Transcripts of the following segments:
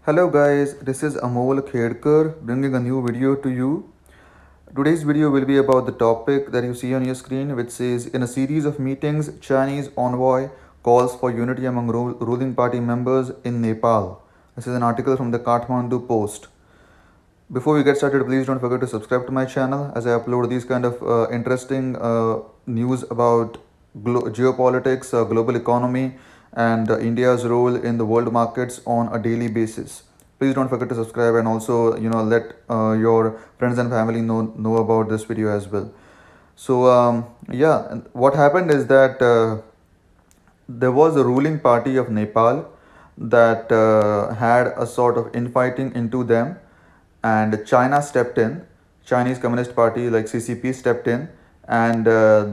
Hello guys, this is Amol Khedkar bringing a new video to you. Today's video will be about the topic that you see on your screen, which says in a series of meetings, Chinese envoy calls for unity among ruling party members in Nepal. This is an article from the Kathmandu Post. Before we get started, please don't forget to subscribe to my channel as I upload these kind of interesting news about geopolitics, global economy, and India's role in the world markets on a daily basis. Please don't forget to subscribe and also let your friends and family know about this video as well. So yeah, what happened is that there was a ruling party of Nepal that had a sort of infighting into them, and China stepped in. Chinese Communist Party like CCP stepped in, and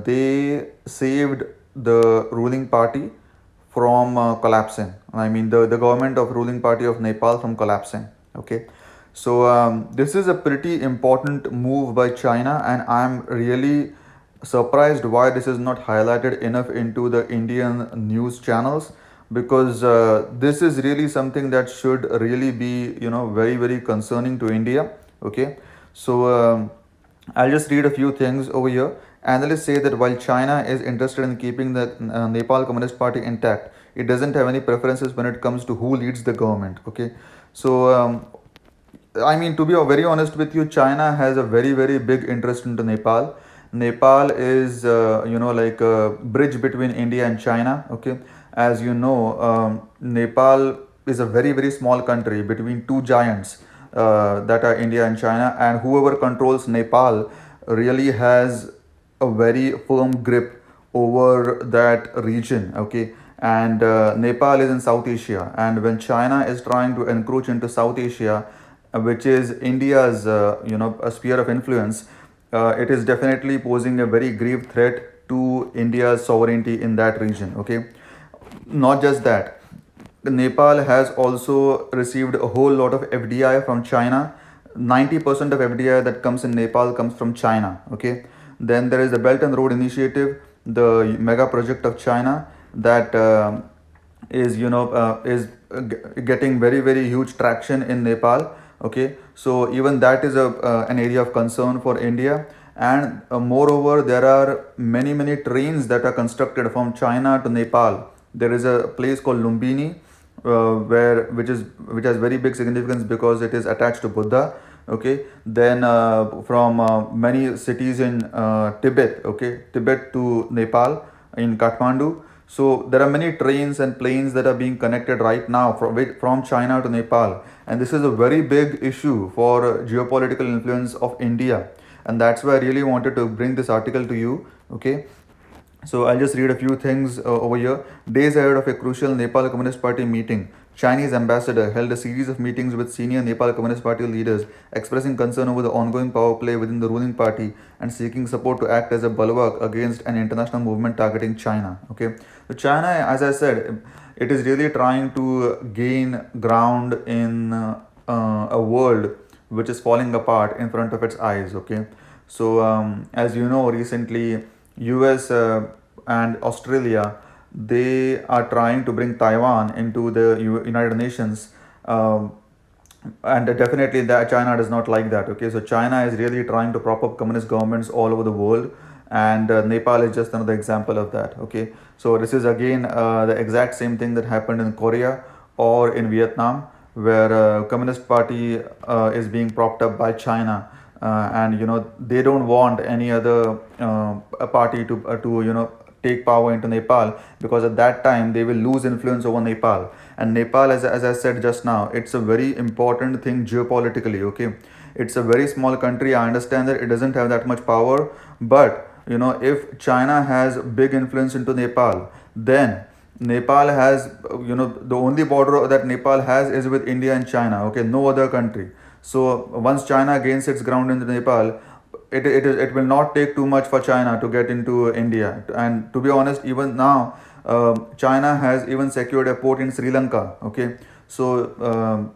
they saved the ruling party from collapsing. I mean, the government of ruling party of Nepal from collapsing. Okay, so this is a pretty important move by China, and I'm really surprised why this is not highlighted enough into the Indian news channels, because this is really something that should really be very concerning to India. Okay, so I'll just read a few things over here. Analysts say that while China is interested in keeping the Nepal Communist Party intact, it doesn't have any preferences when it comes to who leads the government. Okay, so I mean, to be very honest with you, China has a very big interest into Nepal. Nepal is like a bridge between India and China. Okay, as you know, Nepal is a very small country between two giants that are India and China, and whoever controls Nepal really has a very firm grip over that region. Okay, and Nepal is in South Asia, and when China is trying to encroach into South Asia, which is India's a sphere of influence, it is definitely posing a very grave threat to India's sovereignty in that region. Okay, not just that, Nepal has also received a whole lot of FDI from China. 90% of FDI that comes in Nepal comes from China. Okay, then there is the Belt and Road Initiative, the mega project of China that getting very huge traction in Nepal. Okay, so even that is an area of concern for India. And moreover, there are many trains that are constructed from China to Nepal. There is a place called Lumbini, which has very big significance because it is attached to Buddha. Okay, then from many cities in Tibet. Okay, Tibet to Nepal in Kathmandu. So there are many trains and planes that are being connected right now from China to Nepal, and this is a very big issue for geopolitical influence of India, and that's why I really wanted to bring this article to you. Okay, so I'll just read a few things over here. Days ahead of a crucial Nepal Communist Party meeting, Chinese ambassador held a series of meetings with senior Nepal Communist Party leaders, expressing concern over the ongoing power play within the ruling party and seeking support to act as a bulwark against an international movement targeting China. Okay, so China, as I said, it is really trying to gain ground in a world which is falling apart in front of its eyes. Okay, so as you know, recently US and Australia, they are trying to bring Taiwan into the United Nations, and definitely that China does not like that. Okay, so China is really trying to prop up communist governments all over the world, and Nepal is just another example of that. Okay, so this is again the exact same thing that happened in Korea or in Vietnam, where Communist Party is being propped up by China, and they don't want any other party to take power into Nepal, because at that time they will lose influence over Nepal. And Nepal, as I said just now, it's a very important thing geopolitically. Okay, it's a very small country. I understand that it doesn't have that much power, but if China has big influence into Nepal, then Nepal has, the only border that Nepal has is with India and China. Okay, no other country. So once China gains its ground in Nepal, it will not take too much for China to get into India. And to be honest, even now, China has even secured a port in Sri Lanka. Okay, so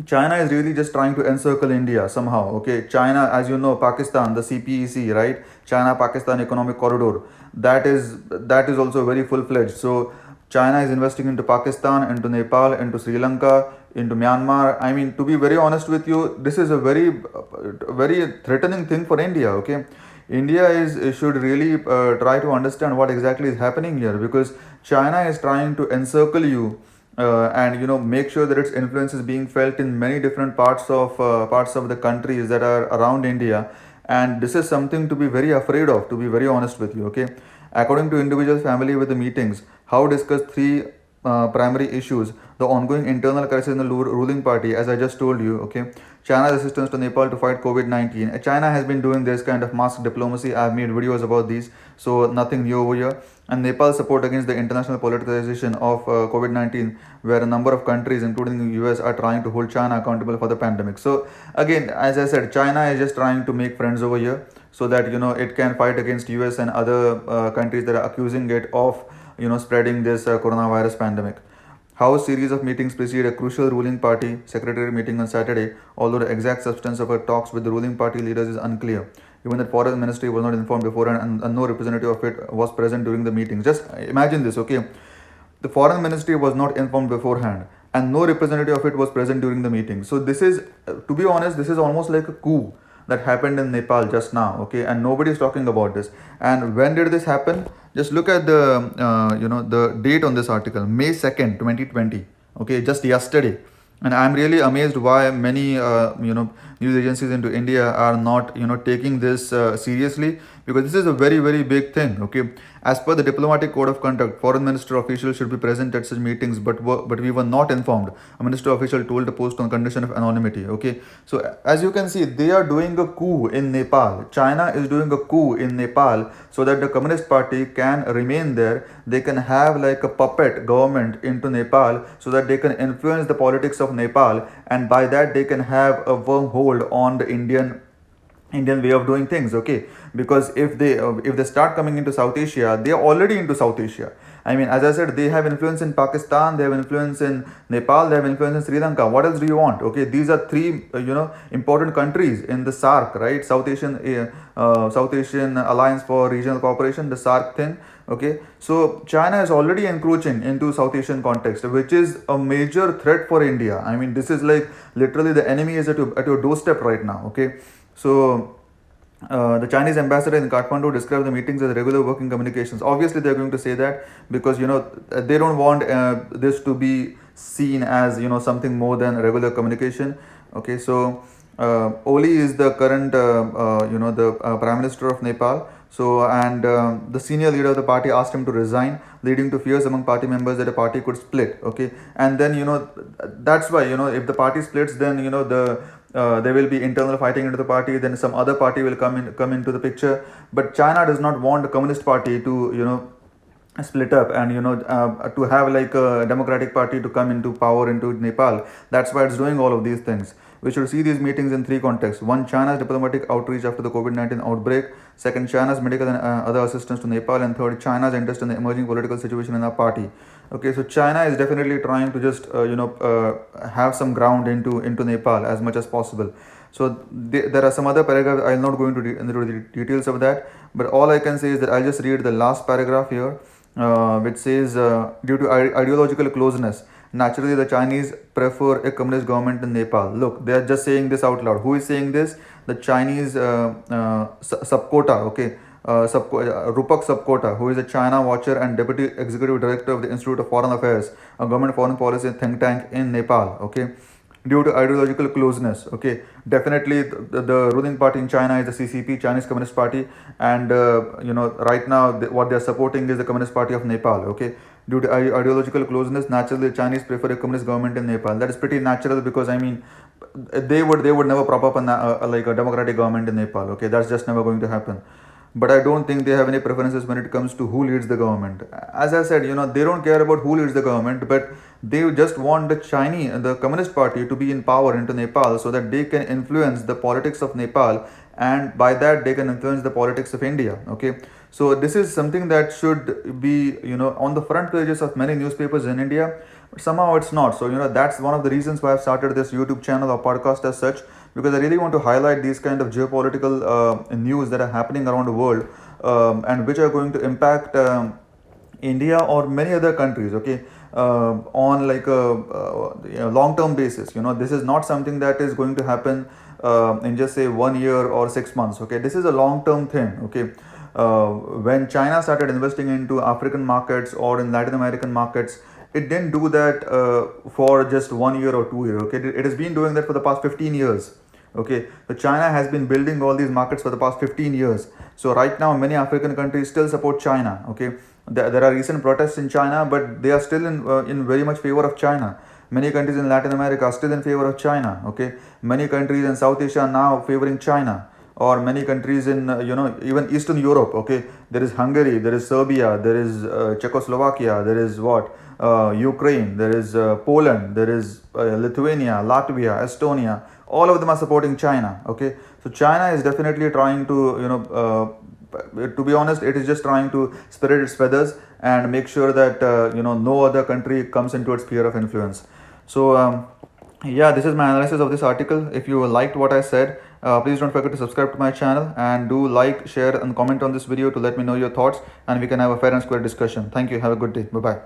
China is really just trying to encircle India somehow. Okay, China, as you know, Pakistan, the CPEC, right? China-Pakistan Economic Corridor, that is also very full-fledged. So China is investing into Pakistan, into Nepal, into Sri Lanka, into Myanmar. I mean, to be very honest with you, this is a very threatening thing for India. Okay, India should really try to understand what exactly is happening here, because China is trying to encircle you, and make sure that its influence is being felt in many different parts of the countries that are around India, and this is something to be very afraid of, to be very honest with you. Okay, according to individuals family with the meetings, how discussed three primary issues: the ongoing internal crisis in the ruling party, as I just told you. Okay, China's assistance to Nepal to fight COVID-19. China has been doing this kind of mask diplomacy. I've made videos about these, so nothing new over here. And Nepal's support against the international politicization of COVID-19, where a number of countries, including the US, are trying to hold China accountable for the pandemic. So again, as I said, China is just trying to make friends over here, so that it can fight against US and other countries that are accusing it of spreading this coronavirus pandemic. How a series of meetings precede a crucial ruling party secretary meeting on Saturday, although the exact substance of her talks with the ruling party leaders is unclear. Even the foreign ministry was not informed beforehand, and no representative of it was present during the meeting. Just imagine this, okay? The foreign ministry was not informed beforehand, and no representative of it was present during the meeting. So this is, to be honest, this is almost like a coup that happened in Nepal just now, okay? And nobody is talking about this. And when did this happen? Just look at the date on this article, May 2nd, 2020. Okay, just yesterday. And I'm really amazed why many news agencies into India are not taking this seriously, because this is a very big thing. Okay, as per the diplomatic code of conduct, foreign minister officials should be present at such meetings, but we were not informed. A minister official told the Post on condition of anonymity. Okay, so as you can see, they are doing a coup in Nepal. China is doing a coup in Nepal so that the Communist Party can remain there. They can have like a puppet government into Nepal, so that they can influence the politics of Nepal, and by that they can have a firm hold on the Indian way of doing things. Okay, because if they start coming into South Asia, they are already into South Asia. I mean, as I said, they have influence in Pakistan, they have influence in Nepal, they have influence in Sri Lanka. What else do you want? Okay, these are three important countries in the SARC, right? South Asian Alliance for Regional Cooperation, the SARC thing. Okay, so China is already encroaching into South Asian context, which is a major threat for India. I mean, this is like literally the enemy is at your doorstep right now. Okay, so the Chinese ambassador in Kathmandu described the meetings as regular working communications. Obviously, they're going to say that because they don't want this to be seen as something more than regular communication. Okay, so Oli is the current the Prime Minister of Nepal. So and the senior leader of the party asked him to resign, leading to fears among party members that the party could split. Okay, and then that's why if the party splits, then there will be internal fighting into the party. Then some other party will come into the picture. But China does not want the Communist Party to split up and to have like a democratic party to come into power into Nepal. That's why it's doing all of these things. We should see these meetings in three contexts. One, China's diplomatic outreach after the COVID-19 outbreak. Second, China's medical and other assistance to Nepal. And third, China's interest in the emerging political situation in our party. Okay, so China is definitely trying to just have some ground into Nepal as much as possible. So there are some other paragraphs. I'll not go into the details of that, but all I can say is that I'll just read the last paragraph here, which says, due to ideological closeness, naturally the Chinese prefer a communist government in Nepal. Look, they are just saying this out loud. Who is saying this? The Chinese Subquota, okay, Rupak Subquota, who is a China watcher and deputy executive director of the Institute of Foreign Affairs, a government foreign policy think tank in Nepal. Okay, due to ideological closeness. Okay, definitely the ruling party in China is the CCP, Chinese Communist Party, and right now what they are supporting is the Communist Party of Nepal. Okay, due to ideological closeness, naturally the Chinese prefer a communist government in Nepal. That is pretty natural, because I mean they would never prop up like a democratic government in Nepal. Okay, that's just never going to happen. But I don't think they have any preferences when it comes to who leads the government. As I said, they don't care about who leads the government, but they just want the Communist Party to be in power into Nepal, so that they can influence the politics of Nepal, and by that they can influence the politics of India. Okay, so this is something that should be on the front pages of many newspapers in India, but somehow it's not. So that's one of the reasons why I've started this YouTube channel or podcast as such, because I really want to highlight these kind of geopolitical news that are happening around the world, and which are going to impact India or many other countries. Okay, on like a long-term basis. This is not something that is going to happen in just say 1 year or 6 months. Okay, this is a long-term thing. Okay, when China started investing into African markets or in Latin American markets, it didn't do that for just 1 year or 2 years. Okay, it has been doing that for the past 15 years. Okay, so China has been building all these markets for the past 15 years. So right now many African countries still support China. Okay, there are recent protests in China, but they are still in very much favor of China. Many countries in Latin America are still in favor of China. Okay, many countries in South Asia are now favoring China, or many countries in even Eastern Europe. Okay, there is Hungary, there is Serbia, there is Czechoslovakia, there is what Ukraine, there is Poland, there is Lithuania, Latvia, Estonia. All of them are supporting China. Okay, so China is definitely trying to to be honest, it is just trying to spread its feathers and make sure that no other country comes into its sphere of influence. So yeah, this is my analysis of this article. If you liked what I said, please don't forget to subscribe to my channel, and do like, share and comment on this video to let me know your thoughts, and we can have a fair and square discussion. Thank you. Have a good day. Bye bye.